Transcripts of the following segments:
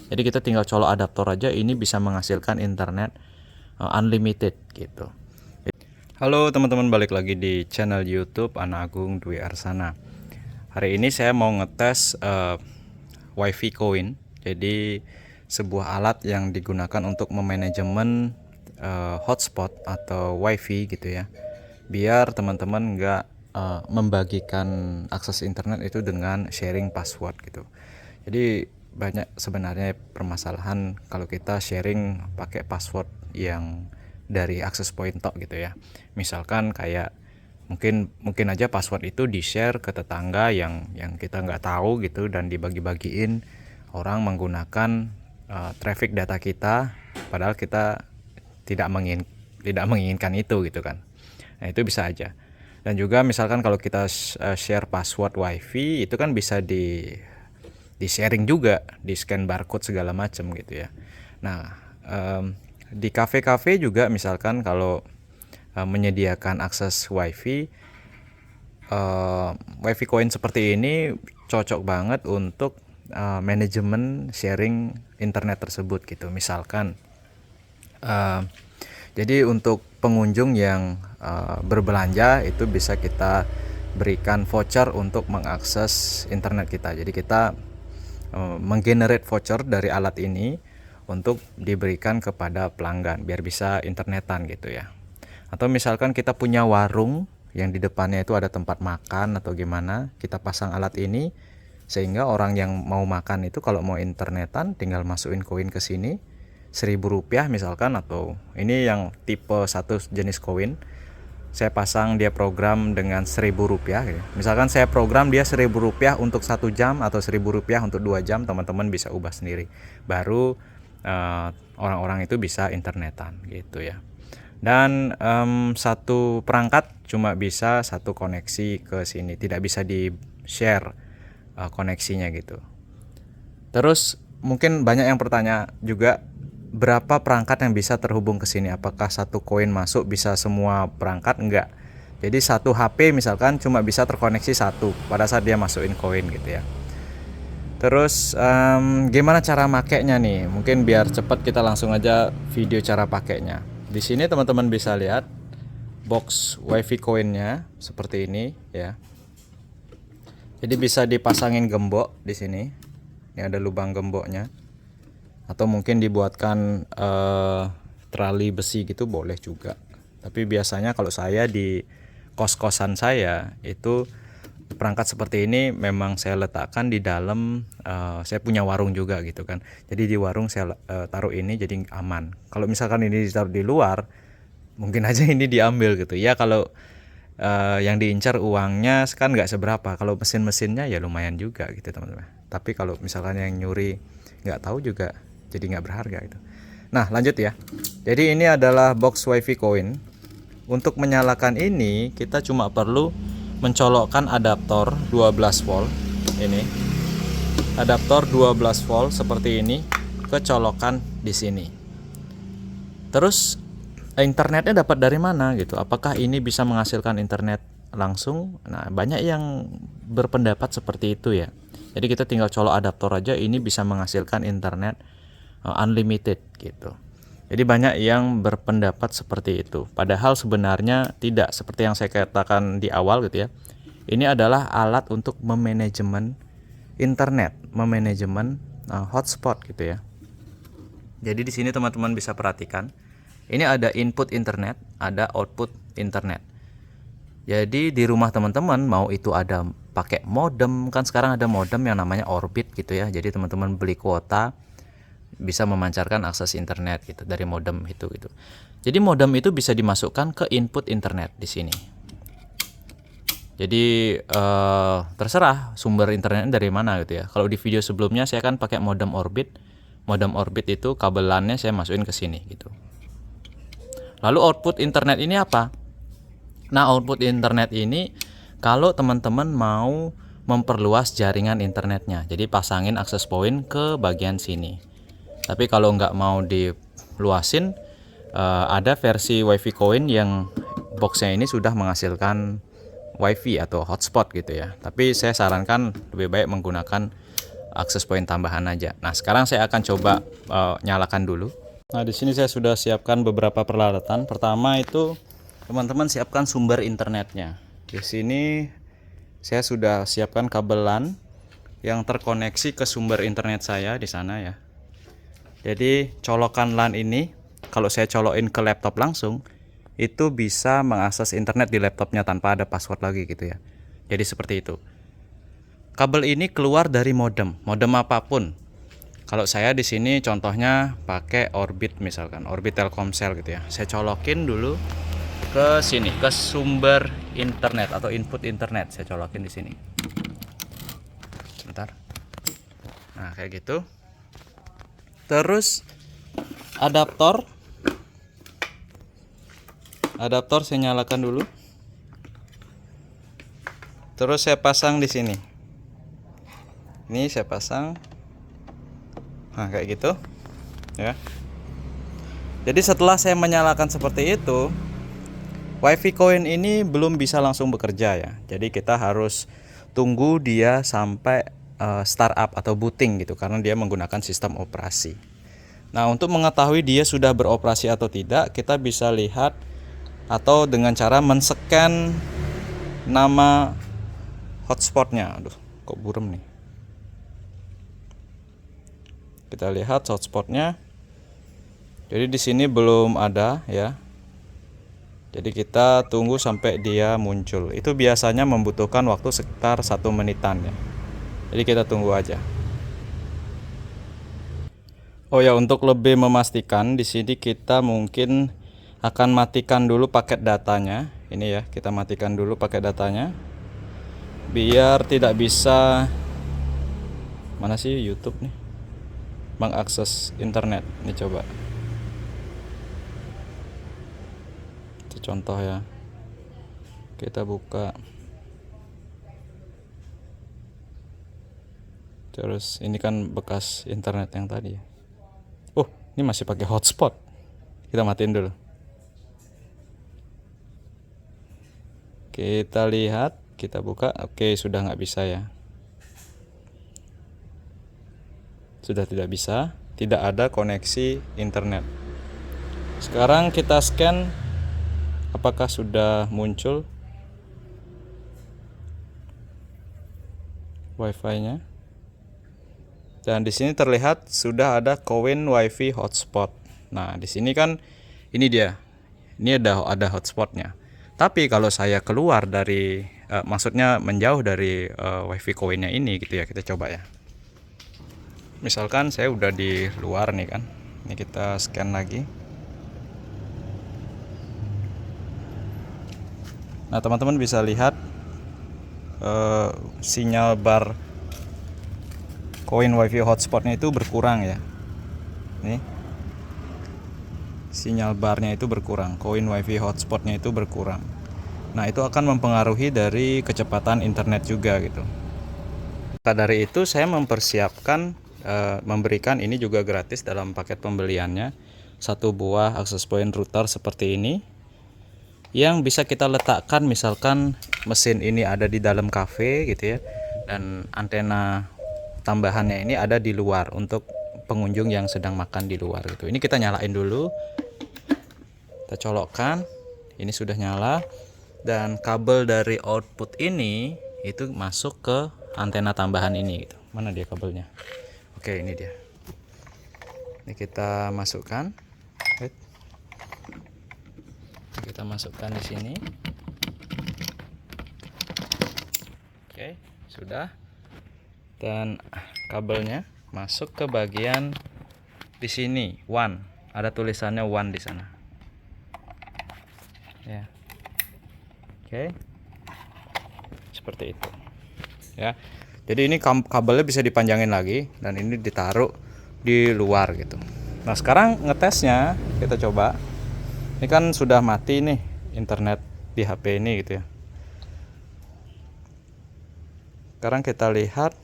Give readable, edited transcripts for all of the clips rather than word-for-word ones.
Jadi kita tinggal colok adaptor aja, ini bisa menghasilkan internet unlimited gitu. Halo teman-teman, balik lagi di channel YouTube Ana Agung Dwi Arsana. Hari ini saya mau ngetes WiFi Coin. Jadi sebuah alat yang digunakan untuk memanajemen hotspot atau WiFi gitu ya. Biar teman-teman nggak membagikan akses internet itu dengan sharing password gitu. Jadi banyak sebenarnya permasalahan kalau kita sharing pakai password yang dari access point tok gitu ya. Misalkan kayak mungkin aja password itu di-share ke tetangga yang kita nggak tahu gitu, dan dibagi-bagiin orang menggunakan traffic data kita, padahal kita tidak menginginkan itu gitu kan. Nah, itu bisa aja. Dan juga misalkan kalau kita share password WiFi itu kan bisa di sharing juga, di scan barcode segala macam gitu ya. Nah, di kafe-kafe juga misalkan kalau menyediakan akses WiFi, WiFi Coin seperti ini cocok banget untuk manajemen sharing internet tersebut gitu. Misalkan jadi untuk pengunjung yang berbelanja itu bisa kita berikan voucher untuk mengakses internet kita. Jadi kita menggenerate voucher dari alat ini untuk diberikan kepada pelanggan biar bisa internetan gitu ya. Atau misalkan kita punya warung yang di depannya itu ada tempat makan atau gimana, kita pasang alat ini sehingga orang yang mau makan itu kalau mau internetan tinggal masukin koin ke sini, Rp1.000 misalkan, atau ini yang tipe 1 jenis koin saya pasang, dia program dengan Rp1.000 gitu. Misalkan saya program dia Rp1.000 untuk 1 jam atau Rp1.000 untuk 2 jam, teman-teman bisa ubah sendiri. Baru orang-orang itu bisa internetan gitu ya. Dan satu perangkat cuma bisa satu koneksi ke sini, tidak bisa di share koneksinya gitu. Terus mungkin banyak yang bertanya juga, berapa perangkat yang bisa terhubung ke sini? Apakah satu koin masuk bisa semua perangkat? Enggak. Jadi satu HP misalkan cuma bisa terkoneksi satu pada saat dia masukin koin gitu ya. Terus gimana cara makainya nih? Mungkin biar cepat kita langsung aja video cara pakainya. Di sini teman-teman bisa lihat box WiFi coinnya seperti ini ya. Jadi bisa dipasangin gembok di sini. Ini ada lubang gemboknya. Atau mungkin dibuatkan trali besi gitu boleh juga. Tapi biasanya kalau saya di kos-kosan saya itu perangkat seperti ini memang saya letakkan di dalam, saya punya warung juga gitu kan. Jadi di warung saya taruh ini jadi aman. Kalau misalkan ini ditaruh di luar, mungkin aja ini diambil gitu ya. Kalau yang diincar uangnya kan nggak seberapa, kalau mesin-mesinnya ya lumayan juga gitu teman-teman. Tapi kalau misalkan yang nyuri nggak tahu juga jadi nggak berharga itu. Nah lanjut ya. Jadi ini adalah box WiFi Coin. Untuk menyalakan ini kita cuma perlu mencolokkan adaptor 12 volt ini. Adaptor 12 volt seperti ini kecolokan di sini. Terus internetnya dapat dari mana gitu? Apakah ini bisa menghasilkan internet langsung? Nah, banyak yang berpendapat seperti itu ya. Jadi kita tinggal colok adaptor aja, ini bisa menghasilkan internet unlimited gitu. Jadi banyak yang berpendapat seperti itu. Padahal sebenarnya tidak, seperti yang saya katakan di awal gitu ya. Ini adalah alat untuk memanajemen internet, memanajemen hotspot gitu ya. Jadi di sini teman-teman bisa perhatikan, ini ada input internet, ada output internet. Jadi di rumah teman-teman mau itu ada pakai modem, kan sekarang ada modem yang namanya Orbit gitu ya. Jadi teman-teman beli kuota bisa memancarkan akses internet gitu dari modem itu gitu. Jadi modem itu bisa dimasukkan ke input internet di sini. Jadi terserah sumber internetnya dari mana gitu ya. Kalau di video sebelumnya saya kan pakai modem Orbit. Modem Orbit itu kabelannya saya masukin ke sini gitu. Lalu output internet ini apa? Nah, output internet ini kalau teman-teman mau memperluas jaringan internetnya, jadi pasangin akses point ke bagian sini. Tapi kalau nggak mau diluasin, ada versi WiFi Coin yang boxnya ini sudah menghasilkan WiFi atau hotspot gitu ya. Tapi saya sarankan lebih baik menggunakan akses point tambahan aja. Nah, sekarang saya akan coba nyalakan dulu. Nah, di sini saya sudah siapkan beberapa peralatan. Pertama itu teman-teman siapkan sumber internetnya. Di sini saya sudah siapkan kabel LAN yang terkoneksi ke sumber internet saya di sana ya. Jadi colokan LAN ini kalau saya colokin ke laptop langsung itu bisa mengakses internet di laptopnya tanpa ada password lagi gitu ya. Jadi seperti itu. Kabel ini keluar dari modem apapun. Kalau saya di sini contohnya pakai Orbit misalkan, Orbit Telkomsel gitu ya. Saya colokin dulu ke sini, ke sumber internet atau input internet. Saya colokin di sini. Sebentar. Nah, kayak gitu. Terus adaptor saya nyalakan dulu. Terus saya pasang di sini. Ini saya pasang. Nah, kayak gitu. Ya. Jadi setelah saya menyalakan seperti itu, WiFi Coin ini belum bisa langsung bekerja ya. Jadi kita harus tunggu dia sampai startup atau booting gitu karena dia menggunakan sistem operasi. Nah, untuk mengetahui dia sudah beroperasi atau tidak, kita bisa lihat atau dengan cara men-scan nama hotspotnya. Aduh, kok buram nih. Kita lihat hotspotnya. Jadi di sini belum ada ya. Jadi kita tunggu sampai dia muncul. Itu biasanya membutuhkan waktu sekitar 1 menitan ya. Jadi kita tunggu aja. Oh ya, untuk lebih memastikan di sini kita mungkin akan matikan dulu paket datanya. Ini ya, kita matikan dulu paket datanya. Biar tidak bisa mana sih YouTube nih mengakses internet. Ini coba. Itu contoh ya. Kita buka. Terus ini kan bekas internet yang tadi ya. Oh, ini masih pakai hotspot. Kita matiin dulu. Kita lihat, kita buka. Oke, sudah nggak bisa ya. Sudah tidak bisa, tidak ada koneksi internet. Sekarang kita scan apakah sudah muncul Wi-Fi-nya. Dan di sini terlihat sudah ada Coin Wi-Fi hotspot. Nah, di sini kan ini dia. Ini ada hotspotnya. Tapi kalau saya keluar dari maksudnya menjauh dari Wi-Fi Coin-nya ini gitu ya, kita coba ya. Misalkan saya udah di luar nih kan. Ini kita scan lagi. Nah, teman-teman bisa lihat sinyal bar Coin Wi-Fi hotspotnya itu berkurang ya. Nih. Sinyal barnya itu berkurang, Coin Wi-Fi hotspotnya itu berkurang. Nah, itu akan mempengaruhi dari kecepatan internet juga gitu. Maka dari itu saya mempersiapkan memberikan ini juga gratis dalam paket pembeliannya, satu buah access point router seperti ini yang bisa kita letakkan misalkan mesin ini ada di dalam cafe gitu ya, dan antena tambahannya ini ada di luar untuk pengunjung yang sedang makan di luar gitu. Ini kita nyalain dulu, kita colokkan, ini sudah nyala, dan kabel dari output ini itu masuk ke antena tambahan ini gitu. Mana dia kabelnya? Oke, ini dia. Ini kita masukkan. Kita masukkan di sini. Oke, sudah. Dan kabelnya masuk ke bagian di sini, one. Ada tulisannya one di sana. Ya. Oke. Seperti itu. Ya. Jadi ini kabelnya bisa dipanjangin lagi dan ini ditaruh di luar gitu. Nah, sekarang ngetesnya kita coba. Ini kan sudah mati nih internet di HP ini gitu ya. Sekarang kita lihat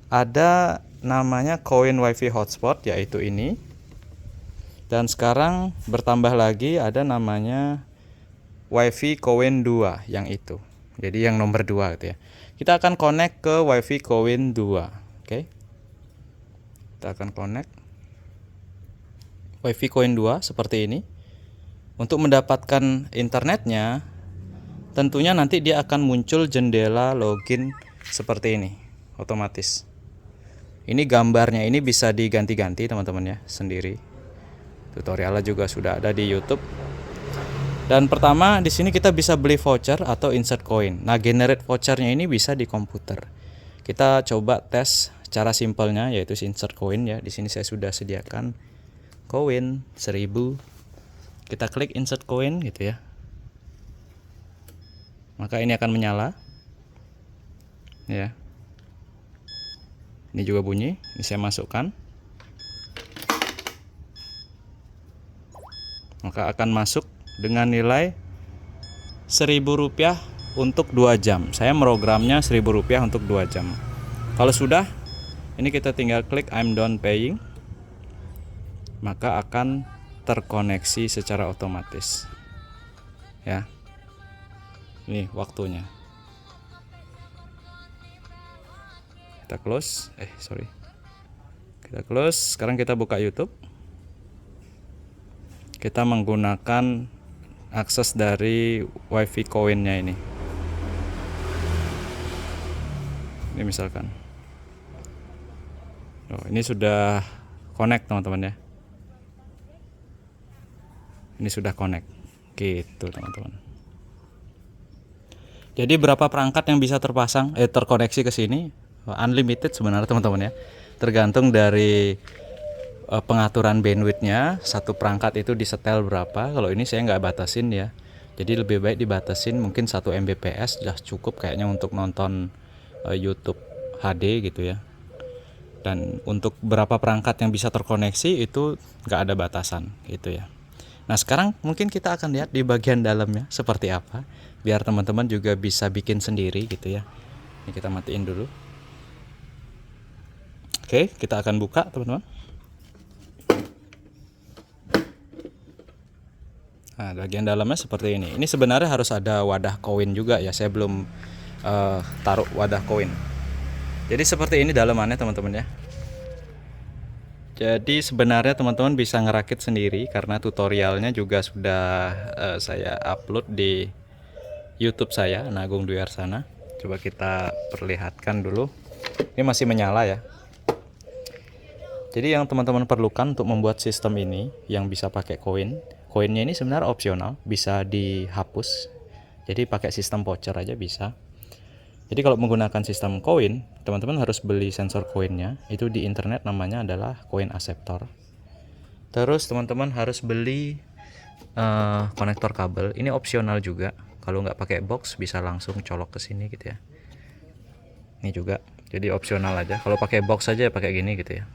ada namanya Coin Wi-Fi hotspot, yaitu ini. Dan sekarang bertambah lagi ada namanya Wi-Fi Coin 2 yang itu. Jadi yang nomor 2 gitu ya. Kita akan connect ke Wi-Fi Coin 2. Oke. Kita akan connect WiFi Coin 2 seperti ini. Untuk mendapatkan internetnya, tentunya nanti dia akan muncul jendela login seperti ini, otomatis. Ini gambarnya ini bisa diganti-ganti teman-teman ya, sendiri. Tutorialnya juga sudah ada di YouTube. Dan pertama di sini kita bisa beli voucher atau insert coin. Nah, generate vouchernya ini bisa di komputer. Kita coba tes cara simpelnya, yaitu insert coin ya. Di sini saya sudah sediakan koin 1000. Kita klik insert coin gitu ya. Maka ini akan menyala. Ya. Ini juga bunyi, ini saya masukkan. Maka akan masuk dengan nilai Rp1.000 untuk 2 jam. Saya programnya Rp1.000 untuk 2 jam. Kalau sudah, ini kita tinggal klik I'm done paying. Maka akan terkoneksi secara otomatis. Ya. Ini waktunya. Kita close. Kita close. Sekarang kita buka YouTube. Kita menggunakan akses dari WiFi coinnya ini. Ini misalkan. Ini sudah connect teman-teman ya. Ini sudah connect. Gitu teman-teman. Jadi berapa perangkat yang bisa terkoneksi ke sini? Unlimited sebenarnya teman-teman ya. Tergantung dari pengaturan bandwidthnya. Satu perangkat itu disetel berapa. Kalau ini saya nggak batasin ya. Jadi lebih baik dibatasin, mungkin 1 Mbps sudah cukup kayaknya untuk nonton YouTube HD gitu ya. Dan untuk berapa perangkat yang bisa terkoneksi itu nggak ada batasan gitu ya. Nah, sekarang mungkin kita akan lihat di bagian dalamnya seperti apa, biar teman-teman juga bisa bikin sendiri gitu ya. Ini kita matiin dulu. Oke, kita akan buka teman-teman. Nah, bagian dalamnya seperti ini. Ini sebenarnya harus ada wadah koin juga ya. Saya belum taruh wadah koin. Jadi seperti ini dalamannya teman-teman ya. Jadi sebenarnya teman-teman bisa ngerakit sendiri karena tutorialnya juga sudah saya upload di YouTube saya, Agung Dwi Arsana. Coba kita perlihatkan dulu. Ini masih menyala ya. Jadi yang teman-teman perlukan untuk membuat sistem ini yang bisa pakai koin. Koinnya ini sebenarnya opsional, bisa dihapus. Jadi pakai sistem voucher aja bisa. Jadi kalau menggunakan sistem koin, teman-teman harus beli sensor koinnya. Itu di internet namanya adalah coin acceptor. Terus teman-teman harus beli konektor kabel. Ini opsional juga. Kalau nggak pakai box bisa langsung colok ke sini gitu ya. Ini juga. Jadi opsional aja. Kalau pakai box aja pakai gini gitu ya.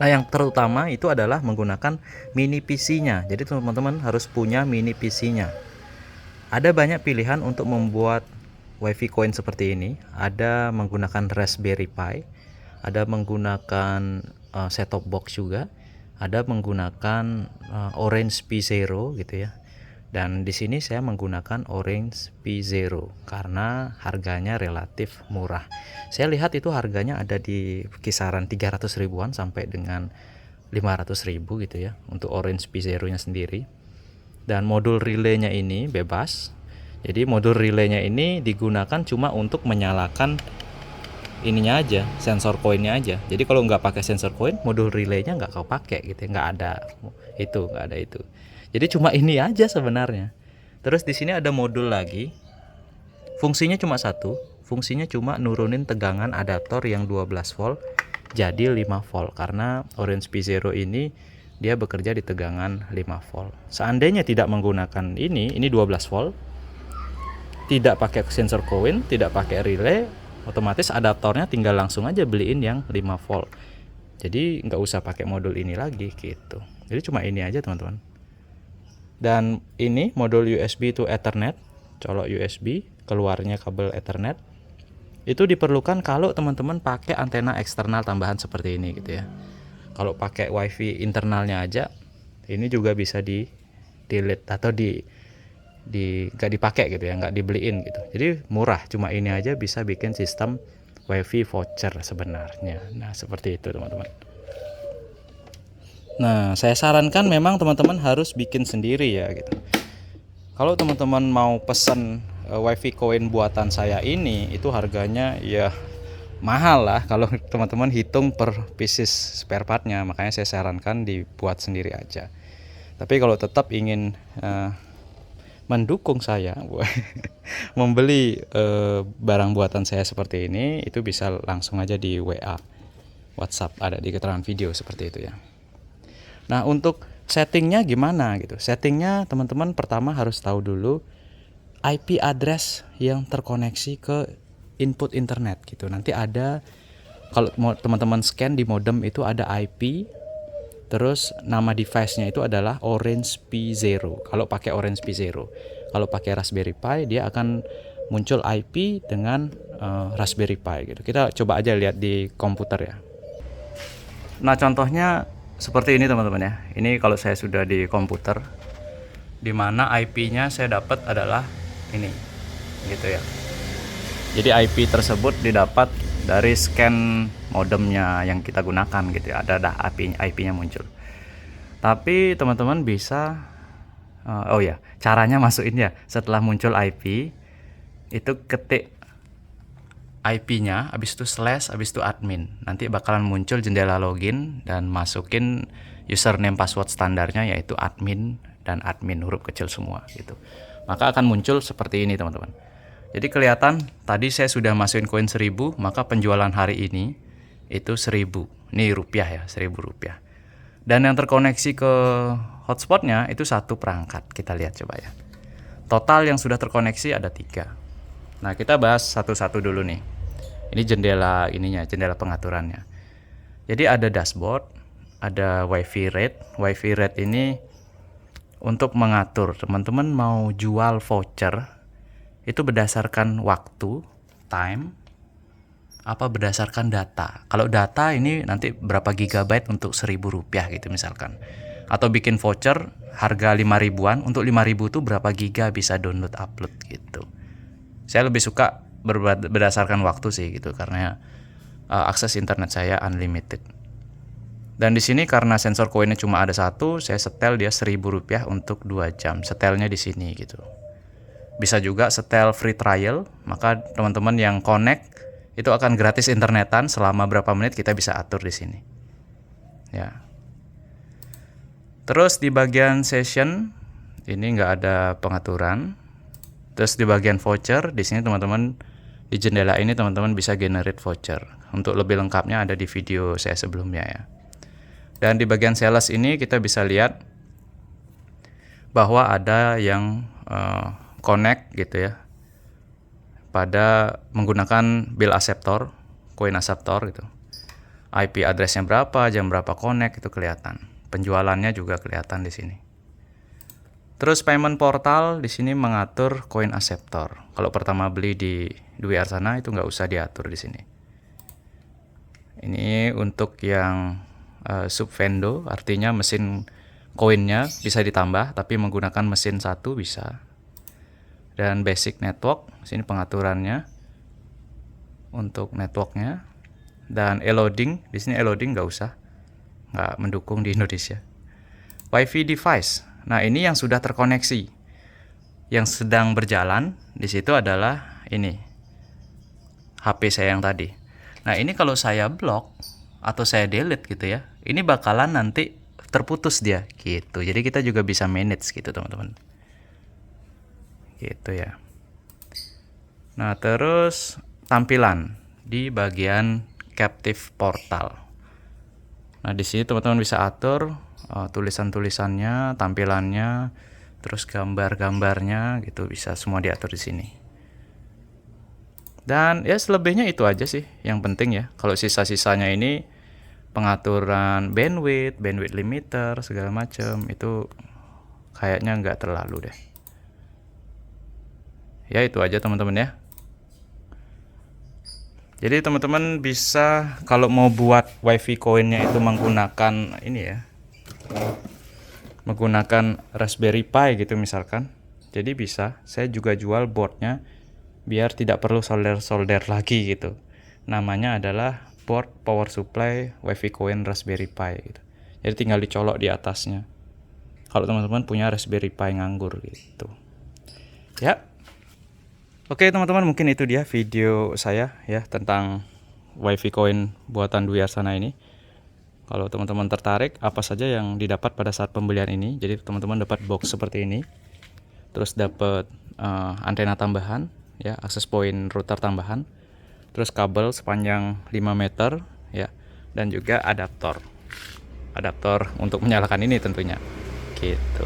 Nah, yang terutama itu adalah menggunakan mini PC-nya. Jadi teman-teman harus punya mini PC-nya. Ada banyak pilihan untuk membuat WiFi coin seperti ini. Ada menggunakan Raspberry Pi, ada menggunakan set-top box juga, ada menggunakan Orange Pi-Zero gitu ya. Dan di sini saya menggunakan Orange Pi-Zero karena harganya relatif murah. Saya lihat itu harganya ada di kisaran 300 ribuan sampai dengan 500 ribu gitu ya untuk Orange Pi-Zero-nya sendiri. Dan modul relaynya ini bebas. Jadi modul relaynya ini digunakan cuma untuk menyalakan ininya aja, sensor koinnya aja. Jadi kalau nggak pakai sensor koin, modul relaynya nggak kau pakai gitu, nggak ada itu. Jadi cuma ini aja sebenarnya. Terus di sini ada modul lagi. Fungsinya cuma satu, fungsinya cuma nurunin tegangan adaptor yang 12 volt jadi 5 volt karena Orange Pi-Zero ini dia bekerja di tegangan 5 volt. Seandainya tidak menggunakan ini 12 volt, tidak pakai sensor koin, tidak pakai relay, otomatis adaptornya tinggal langsung aja beliin yang 5 volt. Jadi nggak usah pakai modul ini lagi gitu. Jadi cuma ini aja teman-teman. Dan ini modul USB to Ethernet, colok USB, keluarnya kabel Ethernet. Itu diperlukan kalau teman-teman pakai antena eksternal tambahan seperti ini gitu ya. Kalau pakai WiFi internalnya aja, ini juga bisa di delete atau nggak dipakai gitu ya, nggak dibeliin gitu. Jadi murah, cuma ini aja bisa bikin sistem WiFi voucher sebenarnya. Nah, seperti itu teman-teman. Nah, saya sarankan memang teman-teman harus bikin sendiri ya gitu. Kalau teman-teman mau pesan WiFi koin buatan saya ini, itu harganya ya mahal lah kalau teman-teman hitung per pieces spare partnya. Makanya saya sarankan dibuat sendiri aja. Tapi kalau tetap ingin mendukung saya membeli barang buatan saya seperti ini, itu bisa langsung aja di WA WhatsApp, ada di keterangan video seperti itu ya. Nah, untuk settingnya gimana gitu? Settingnya teman-teman pertama harus tahu dulu IP address yang terkoneksi ke input internet gitu. Nanti ada, kalau teman-teman scan di modem itu ada IP, terus nama device-nya itu adalah Orange P0. Kalau pakai Orange P0, kalau pakai Raspberry Pi dia akan muncul IP dengan Raspberry Pi gitu. Kita coba aja lihat di komputer ya. Nah, contohnya seperti ini teman-teman ya. Ini kalau saya sudah di komputer, di mana IP-nya saya dapat adalah ini, gitu ya. Jadi IP tersebut didapat dari scan modemnya yang kita gunakan gitu ya. Ada IP-nya muncul. Tapi teman-teman bisa, caranya masukin ya. Setelah muncul IP, itu ketik IP-nya, habis itu slash, habis itu admin. Nanti bakalan muncul jendela login dan masukin username password standarnya yaitu admin dan admin huruf kecil semua gitu. Maka akan muncul seperti ini teman-teman. Jadi kelihatan tadi saya sudah masukin koin 1000, maka penjualan hari ini itu 1000. Ini rupiah ya, 1000 rupiah. Dan yang terkoneksi ke hotspotnya itu satu perangkat. Kita lihat coba ya. Total yang sudah terkoneksi ada 3. Nah, kita bahas satu-satu dulu nih. Ini jendela ininya, jendela pengaturannya. Jadi ada dashboard, ada WiFi rate. WiFi rate ini untuk mengatur teman-teman mau jual voucher itu berdasarkan waktu, time, apa berdasarkan data. Kalau data ini nanti berapa gigabyte untuk 1000 rupiah gitu misalkan. Atau bikin voucher harga 5 ribuan, untuk 5 ribu itu berapa giga bisa download upload gitu. Saya lebih suka berdasarkan waktu sih gitu, karena akses internet saya unlimited. Dan di sini karena sensor koinnya cuma ada satu, saya setel dia 1000 rupiah untuk 2 jam. Setelnya di sini gitu. Bisa juga setel free trial, maka teman-teman yang connect itu akan gratis internetan selama berapa menit kita bisa atur di sini. Ya. Terus di bagian session ini nggak ada pengaturan. Terus di bagian voucher di sini teman-teman, di jendela ini teman-teman bisa generate voucher. Untuk lebih lengkapnya ada di video saya sebelumnya ya. Dan di bagian sales ini kita bisa lihat bahwa ada yang connect gitu ya, pada menggunakan bill acceptor, koin acceptor gitu. IP addressnya berapa, jam berapa connect itu kelihatan. Penjualannya juga kelihatan di sini. Terus payment portal di sini mengatur koin acceptor. Kalau pertama beli di Dwi Arsana itu nggak usah diatur di sini. Ini untuk yang subvendo, artinya mesin koinnya bisa ditambah, tapi menggunakan mesin satu bisa. Dan basic network, sini pengaturannya untuk networknya. Dan e-loading, di sini e-loading nggak usah, nggak mendukung di Indonesia. WiFi device. Nah, ini yang sudah terkoneksi. Yang sedang berjalan di situ adalah ini HP saya yang tadi. Nah, ini kalau saya blok atau saya delete gitu ya, ini bakalan nanti terputus dia gitu. Jadi kita juga bisa manage gitu teman-teman. Gitu ya. Nah, terus tampilan di bagian captive portal. Nah, di sini teman-teman bisa atur tulisan-tulisannya, tampilannya, terus gambar-gambarnya gitu, bisa semua diatur di sini. Dan ya selebihnya itu aja sih yang penting ya. Kalau sisa-sisanya ini pengaturan bandwidth limiter segala macam itu kayaknya nggak terlalu deh. Ya itu aja teman-teman ya. Jadi teman-teman bisa kalau mau buat WiFi koinnya itu menggunakan ini ya, menggunakan Raspberry Pi gitu misalkan. Jadi bisa, saya juga jual boardnya biar tidak perlu solder lagi gitu. namanya adalah board power supply WiFi Coin Raspberry Pi gitu. Jadi tinggal dicolok di atasnya. Kalau teman-teman punya Raspberry Pi nganggur gitu. Ya. Oke teman-teman, mungkin itu dia video saya ya tentang WiFi Coin buatan Dwi Arsana ini. Kalau teman-teman tertarik, apa saja yang didapat pada saat pembelian ini? Jadi teman-teman dapat box seperti ini, terus dapat antena tambahan, ya, akses point router tambahan, terus kabel sepanjang 5 meter, ya, dan juga adaptor untuk menyalakan ini tentunya, gitu.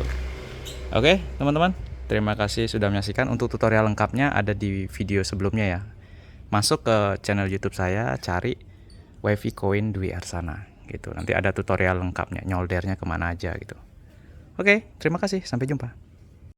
Oke teman-teman, terima kasih sudah menyaksikan. Untuk tutorial lengkapnya ada di video sebelumnya ya. Masuk ke channel YouTube saya, cari WiFi Coin Dwi Arsana gitu. Nanti ada tutorial lengkapnya, nyoldernya kemana aja gitu. Oke, terima kasih, sampai jumpa.